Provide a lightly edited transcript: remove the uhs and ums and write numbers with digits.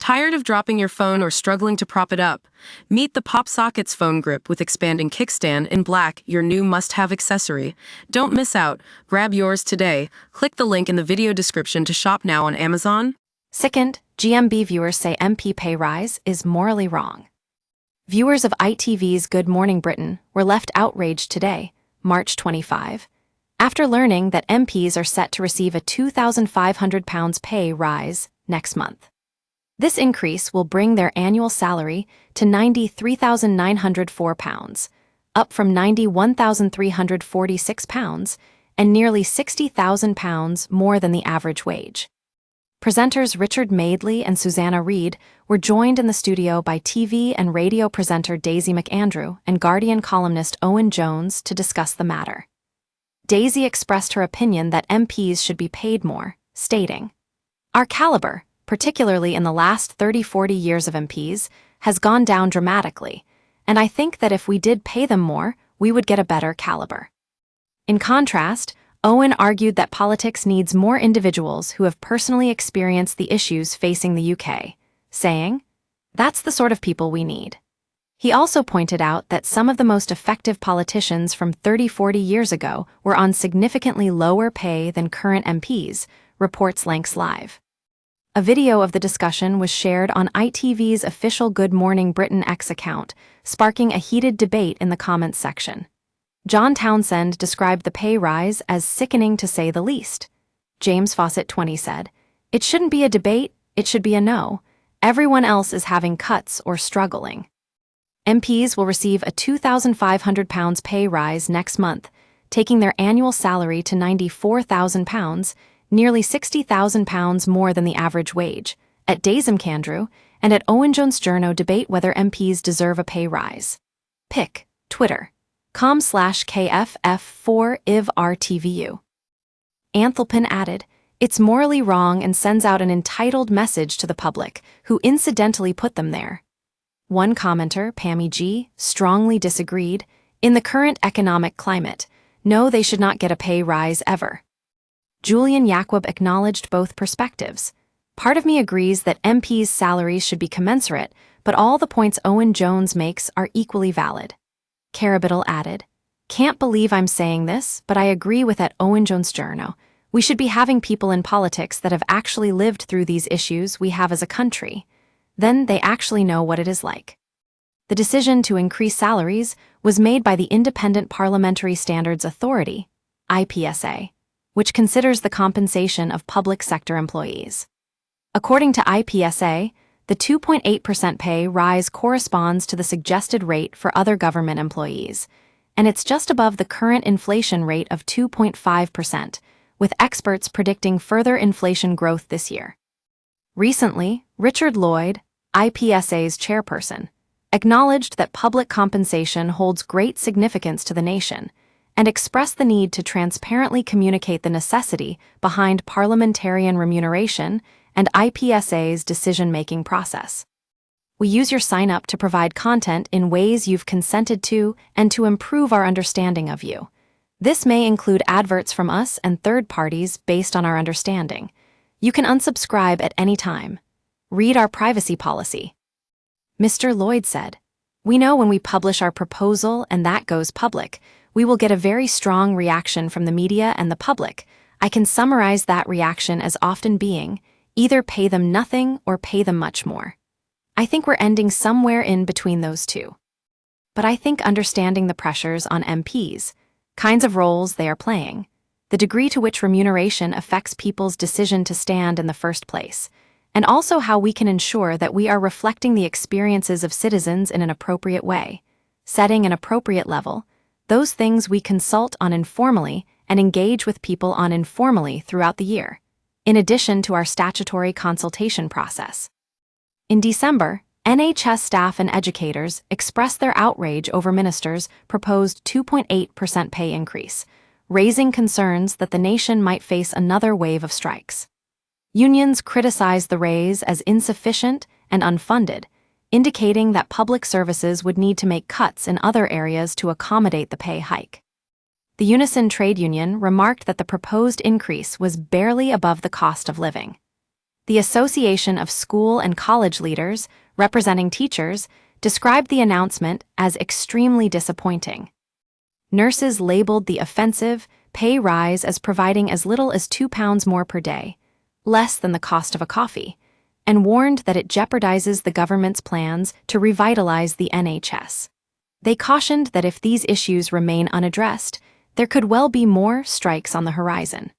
Tired of dropping your phone or struggling to prop it up? Meet the PopSockets phone grip with expanding kickstand in black, your new must-have accessory. Don't miss out. Grab yours today. Click the link in the video description to shop now on Amazon. Second, GMB viewers say MP pay rise is morally wrong. Viewers of ITV's Good Morning Britain were left outraged today, March 25, after learning that MPs are set to receive a £2,500 pay rise next month. This increase will bring their annual salary to £93,904, up from £91,346 and nearly £60,000 more than the average wage. Presenters Richard Madeley and Susanna Reid were joined in the studio by TV and radio presenter Daisy McAndrew and Guardian columnist Owen Jones to discuss the matter. Daisy expressed her opinion that MPs should be paid more, stating, "Our caliber, particularly in the last 30-40 years of MPs, has gone down dramatically, and I think that if we did pay them more, we would get a better caliber." In contrast, Owen argued that politics needs more individuals who have personally experienced the issues facing the UK, saying, "That's the sort of people we need." He also pointed out that some of the most effective politicians from 30-40 years ago were on significantly lower pay than current MPs, reports Lancs Live. A video of the discussion was shared on ITV's official Good Morning Britain X account, sparking a heated debate in the comments section. John Townsend described the pay rise as sickening to say the least. James Fawcett 20 said, "It shouldn't be a debate, it should be a no. Everyone else is having cuts or struggling." MPs will receive a £2,500 pay rise next month, taking their annual salary to £94,000, nearly £60,000 more than the average wage. At Daisy McAndrew and at Owen Jones Journo debate whether MPs deserve a pay rise. Pic, Twitter.com/KFF4IVRTVU. Anthelpin added, "It's morally wrong and sends out an entitled message to the public, who incidentally put them there." One commenter, Pammy G., strongly disagreed, "In the current economic climate, no, they should not get a pay rise ever." Julian Yaquib acknowledged both perspectives. "Part of me agrees that MPs' salaries should be commensurate, but all the points Owen Jones makes are equally valid." Carabiddle added, "Can't believe I'm saying this, but I agree with at Owen Jones Journo. We should be having people in politics that have actually lived through these issues we have as a country. Then they actually know what it is like." The decision to increase salaries was made by the Independent Parliamentary Standards Authority, IPSA, which considers the compensation of public sector employees. According to IPSA, the 2.8% pay rise corresponds to the suggested rate for other government employees, and it's just above the current inflation rate of 2.5%, with experts predicting further inflation growth this year. Recently, Richard Lloyd, IPSA's chairperson, acknowledged that public compensation holds great significance to the nation and expressed the need to transparently communicate the necessity behind parliamentarian remuneration and IPSA's decision-making process. "We use your sign-up to provide content in ways you've consented to and to improve our understanding of you. This may include adverts from us and third parties based on our understanding. You can unsubscribe at any time. Read our privacy policy." Mr. Lloyd said, "We know when we publish our proposal and that goes public, we will get a very strong reaction from the media and the public. I can summarize that reaction as often being, either pay them nothing or pay them much more. I think we're ending somewhere in between those two. But I think understanding the pressures on MPs, kinds of roles they are playing, the degree to which remuneration affects people's decision to stand in the first place, and also how we can ensure that we are reflecting the experiences of citizens in an appropriate way, setting an appropriate level, those things we consult on informally and engage with people on informally throughout the year, in addition to our statutory consultation process." In December, NHS staff and educators expressed their outrage over ministers' proposed 2.8% pay increase, raising concerns that the nation might face another wave of strikes. Unions criticized the raise as insufficient and unfunded, indicating that public services would need to make cuts in other areas to accommodate the pay hike. The Unison trade union remarked that the proposed increase was barely above the cost of living. The Association of School and College Leaders, representing teachers, described the announcement as extremely disappointing. Nurses labeled the offensive pay rise as providing as little as £2 more per day, less than the cost of a coffee, and warned that it jeopardizes the government's plans to revitalize the NHS. They cautioned that if these issues remain unaddressed, there could well be more strikes on the horizon.